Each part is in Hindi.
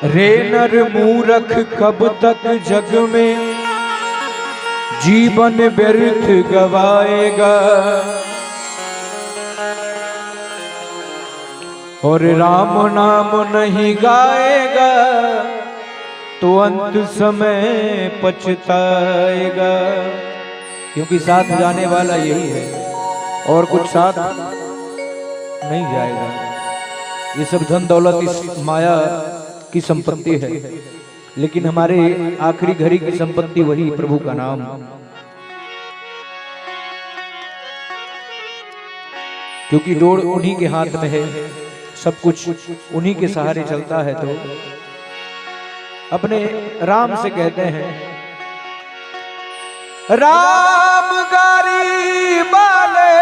रे नर मूरख कब तक जग में जीवन व्यर्थ गवाएगा, और राम नाम नहीं गाएगा तो अंत समय पछताएगा। क्योंकि साथ जाने वाला यही है और कुछ साथ नहीं जाएगा। ये सब धन दौलत इस माया की संपत्ति है, लेकिन हमारे आखिरी घड़ी की संपत्ति वही प्रभु का नाम। क्योंकि डोर उन्हीं के हाथ में है, सब कुछ उन्हीं के सहारे चलता है। तो अपने राम से कहते हैं, राम गारी बाले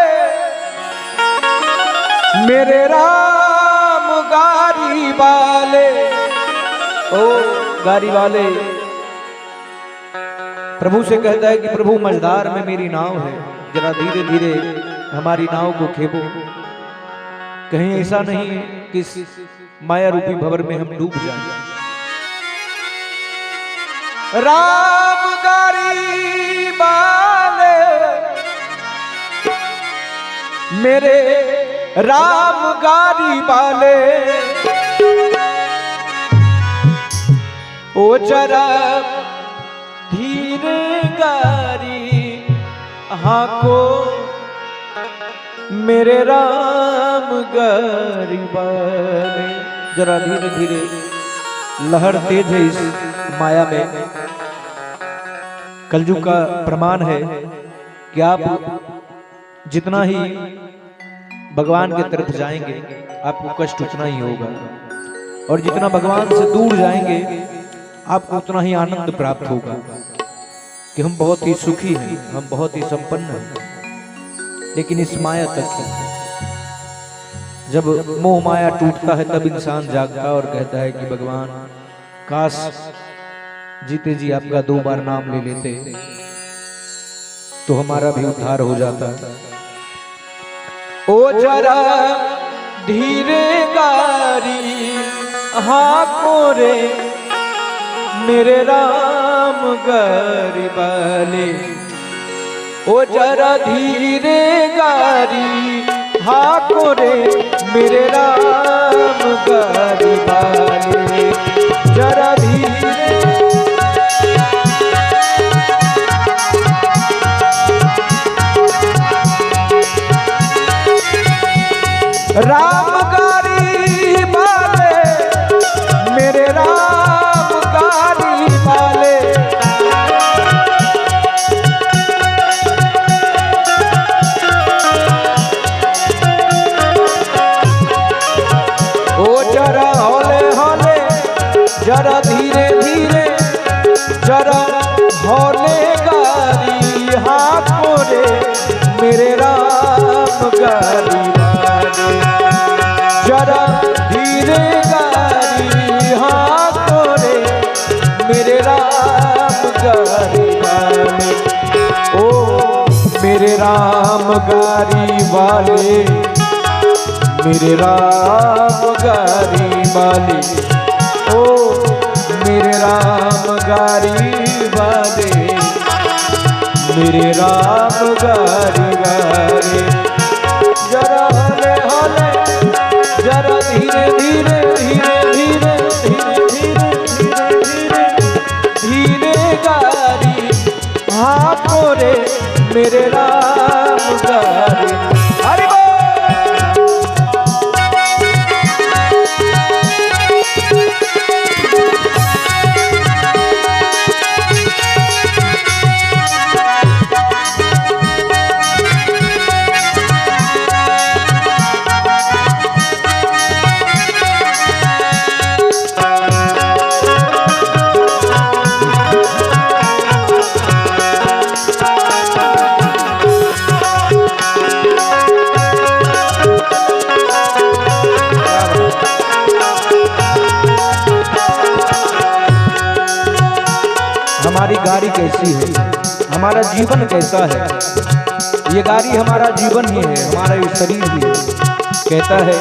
मेरे राम गारी बाले, ओ गाड़ी वाले। प्रभु से कहता है कि प्रभु मझधार में मेरी नाव है, जरा धीरे धीरे हमारी नाव को खेपो। कहीं ऐसा नहीं कि माया रूपी भंवर में हम डूब जाएं। राम गाड़ी वाले मेरे राम गाड़ी वाले, ओ जरा धीरे गाड़ी हाको मेरे राम गाड़ी वाले। जरा धीरे धीरे, लहर तेज है इस माया में। कलयुग का प्रमाण है कि आप जितना ही भगवान की तरफ जाएंगे आपको कष्ट उतना ही होगा, और जितना भगवान से दूर जाएंगे आपको उतना ही आनंद प्राप्त होगा कि हम बहुत ही सुखी हैं, हम बहुत ही संपन्न हैं। लेकिन इस माया तक है। जब मोह माया टूटता है तब इंसान जागता और कहता है कि भगवान काश जीते जी आपका 2 बार नाम ले लेते तो हमारा भी उद्धार हो जाता। ओ जरा धीरे गाड़ी हाको रे मेरे राम गाड़ी वाले, ओ जरा धीरे गाड़ी हाको रे मेरे राम गाड़ी वाले। जरा धीरे राम गाड़ी वाले मेरे राम गाड़ी वाले, ओ जरा हौले हौले जरा धीरे धीरे जरा हौले गाड़ी हाथों रे मेरे राम गाड़ी वाले। जरा धीरे गाड़ी हाथों रे मेरे राम गाड़ी वाले, ओ मेरे राम गाड़ी वाले मेरे राम गाड़ी वाले, ओ मेरे राम गाड़ी वाले मेरे राम गाड़ी वाले। जरा हौले हौले जरा धीरे धीरे धीरे धीरे धीरे धीरे धीरे धीरे गाड़ी हाथों रे मेरे राम गाड़ी। हरि बोल। हमारी गाड़ी कैसी है, हमारा जीवन कैसा है। ये गाड़ी हमारा जीवन ही है, हमारा ये शरीर ही है। कहता है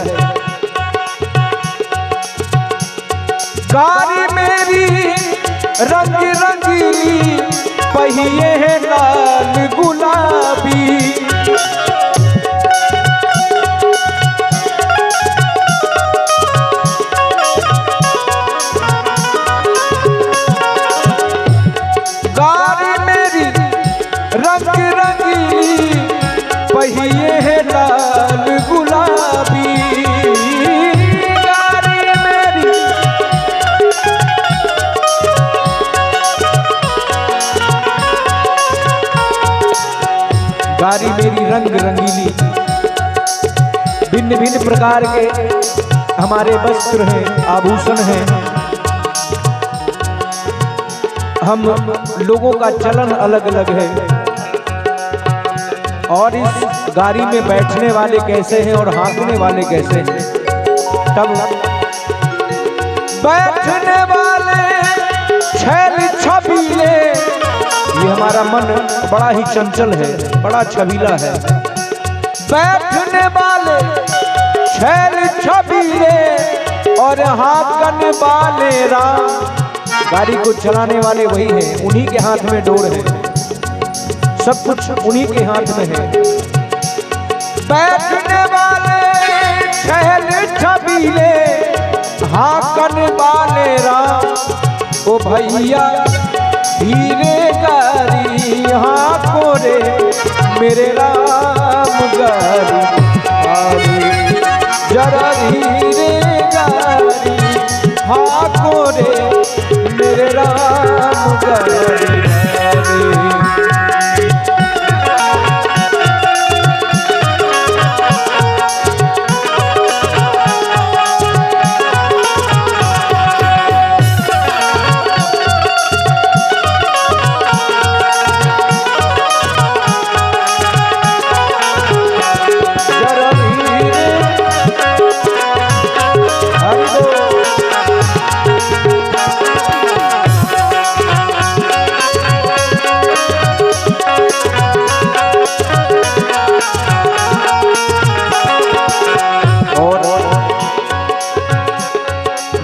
गाड़ी मेरी रंग रंगीली, पहिए है लाल गुलाबी। गाड़ी मेरी रंग रंगीली, पहिए है लाल गुलाबी। गाड़ी मेरी रंग रंगीली, भिन्न भिन्न प्रकार के हमारे वस्त्र हैं, आभूषण हैं। हम लोगों का चलन अलग अलग है, और इस गाड़ी में बैठने वाले कैसे हैं और हाँकने वाले कैसे हैं। तब बैठने वाले छैल छबीले, ये हमारा मन बड़ा ही चंचल है, बड़ा छबीला है। बैठने वाले छैल छबीले और हाँकने वाले राम। गाड़ी को चलाने वाले वही हैं, उन्हीं के हाथ में डोर है, सब कुछ उन्हीं के हाथ में है। बैठने वाले छैल छबीले, हाँकने वाले राम। ओ भैया धीरे गाड़ी हाँको रे मेरे राम, गाड़ी जरा धीरे गाड़ी हाँको रे मेरे राम, गाड़ी।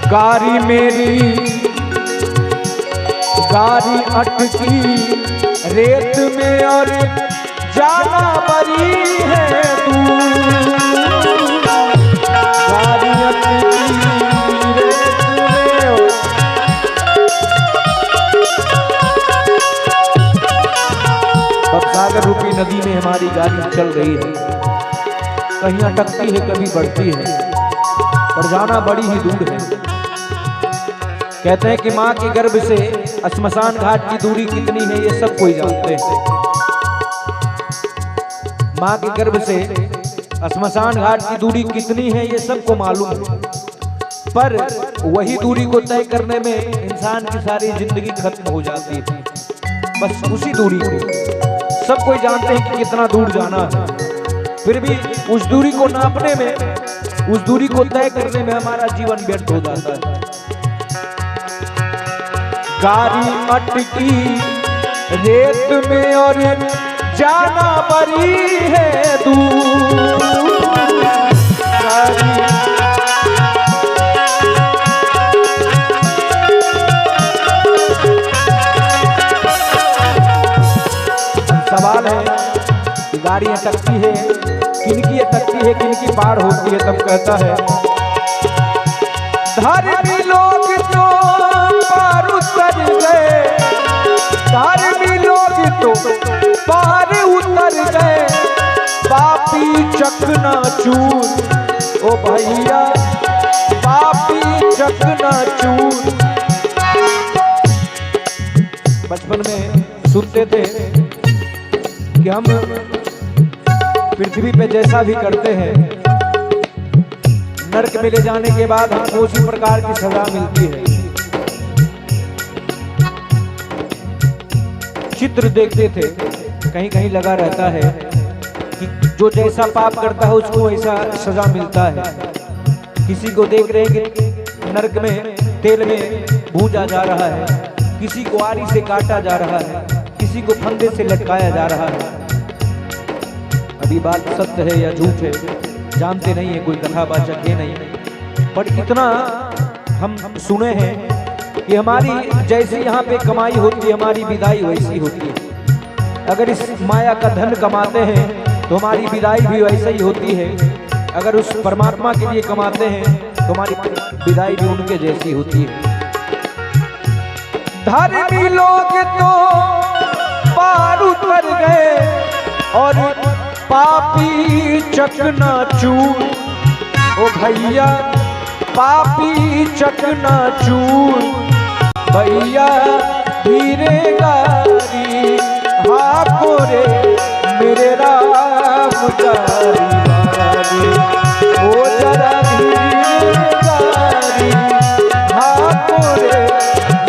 गाड़ी मेरी गाड़ी अटकी रेत में और जाना बरी है तू। गाड़ी अटकी रेत में और सागर रूपी नदी में हमारी गाड़ी चल रही है, कहीं अटकती है कभी बढ़ती है, पर जाना बड़ी ही दूर है। कहते हैं कि माँ के गर्भ से श्मशान घाट की दूरी कितनी है ये सब कोई जानते हैं। माँ के गर्भ से श्मशान घाट की दूरी कितनी है ये सबको मालूम है, पर वही दूरी को तय करने में इंसान की सारी जिंदगी खत्म हो जाती थी। बस उसी दूरी को सब कोई जानते हैं कि कितना दूर जाना है, फिर भी उस दूरी को नापने में, उस दूरी को तय करने में हमारा जीवन व्यर्थ हो जाता है। गाड़ी अटकी रेत में और जाना बरी है दूर। सवाल है कि गाड़ी अटकती है, किनकी अटकती है, किनकी पार होती है। तब कहता है धर्मी लोग तो पार उतर गए, धर्मी लोग तो पार उतर गए, पापी चकनाचूर। ओ भैया पापी चकनाचूर। बचपन में सुनते थे कि हम पृथ्वी पे जैसा भी करते हैं, नरक में ले जाने के बाद हमको उसी प्रकार की सजा मिलती है। चित्र देखते थे, कहीं कहीं लगा रहता है कि जो जैसा पाप करता है उसको वैसा सजा मिलता है। किसी को देख रहे हैं कि नरक में तेल में भूंजा जा रहा है, किसी को आरी से काटा जा रहा है, किसी को फंदे से लटकाया जा रहा है। अभी बात सत्य है या झूठ है जानते नहीं है, कोई कथावाचक है नहीं, पर इतना हम सुने हैं कि हमारी जैसी यहाँ पे कमाई होती है, हमारी विदाई वैसी होती है। अगर इस माया का धन कमाते हैं तो हमारी विदाई भी वैसे ही होती है। अगर उस परमात्मा के लिए कमाते हैं तो हमारी विदाई भी उनके जैसी होती है। धर्मी लोग तो पार उतर गए और पापी चकनाचूर। ओ भैया पापी चकनाचूर, भैया धीरे गारी हाको रे मेरे राम गारी गारी। ओ जरा धीरे गारी हाको रे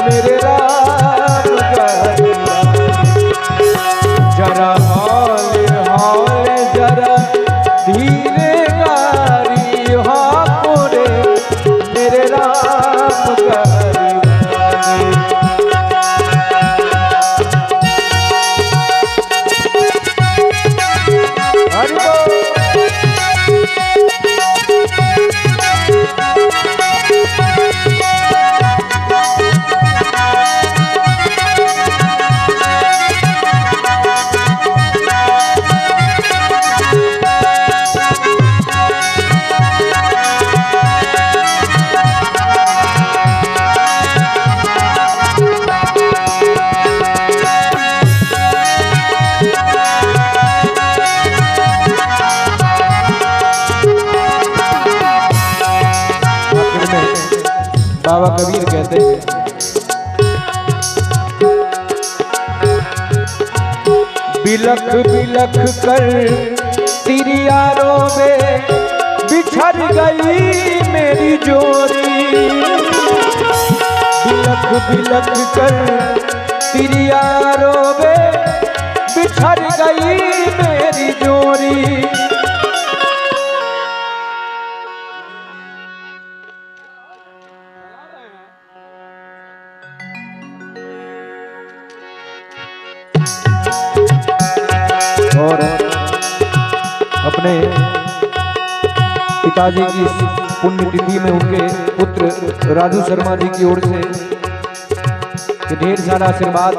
मेरे राम गारी गारी। जरा हौले हौले जरा धीरे गारी हाको रे मेरे राम गारी गारी। बाबा कबीर कहते हैं, बिलख बिलख कर तिरियारों में बिछड़ गई मेरी जोरी। बिलख बिलख कर तिरियारों में बिछड़ गई मेरी जोरी। और अपने पिताजी की पुण्यतिथि में उनके पुत्र राजू शर्मा जी की ओर से ढेर सारा आशीर्वाद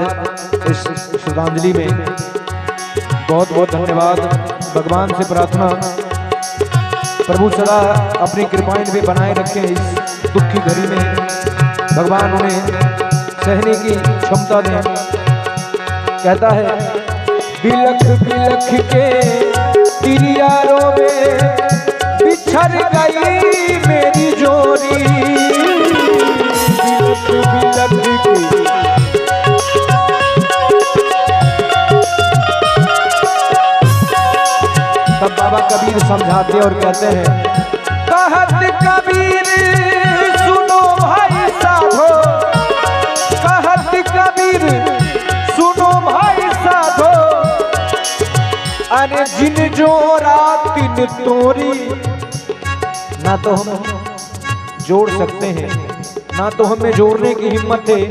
इस श्रद्धांजलि में। बहुत बहुत धन्यवाद। भगवान से प्रार्थना प्रभु सदा अपनी कृपाएं भी बनाए रखें इस दुखी घड़ी में। भगवान उन्हें सहने की क्षमता दें। कहता है, बिलख बिलख के तिरियारों में बिछड़ गई मेरी जोरी। बिलख बिलख के तब बाबा कबीर समझाते और कहते हैं, कहत कबीर सुनो भाई साधो। कहत कबीर सुनो भाई साधो, अरे जिन जोड़ा तिन तोरी। ना तो हम जोड़ सकते हैं, ना तो हमें जोड़ने की हिम्मत है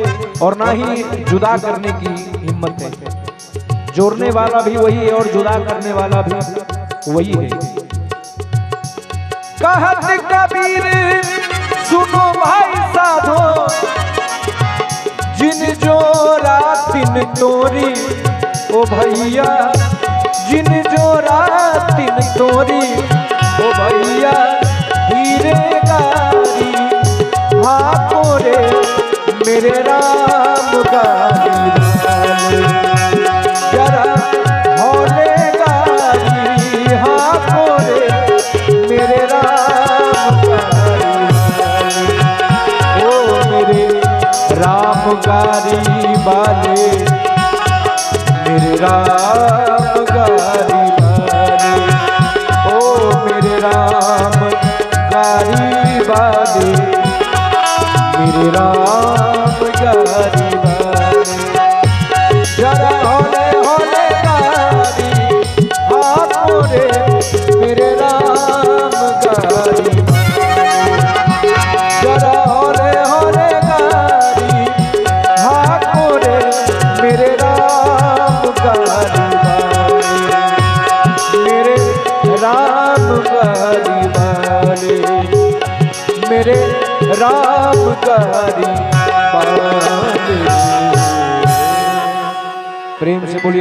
और ना ही जुदा करने की हिम्मत है। जोड़ने वाला भी वही है और जुदा करने वाला भी वही है। कहत कबीर सुनो भाई साधो, जिन जोड़ा तिन तोरी। ओ भैया जिन जोड़ा तिन तोरी। ओ भैया धीरे गारी हाको रे मेरे राम गारी गारी। जरा हौले गारी हाको रे मेरे राम गारी गारी। ओ मेरे राम गारी वाले मेरे राम गारी वाले। ओ मेरे राम गारी वाले मेरे राम गारी वाले। जरा हौले हौले गारी हाको रे मेरे राम गारी वाले। जरा हौले हौले गारी हाको रे मेरे राम गारी वाले। मेरे राम गारी वाले मेरे राम प्यारी बात। प्रेम से बोलिए।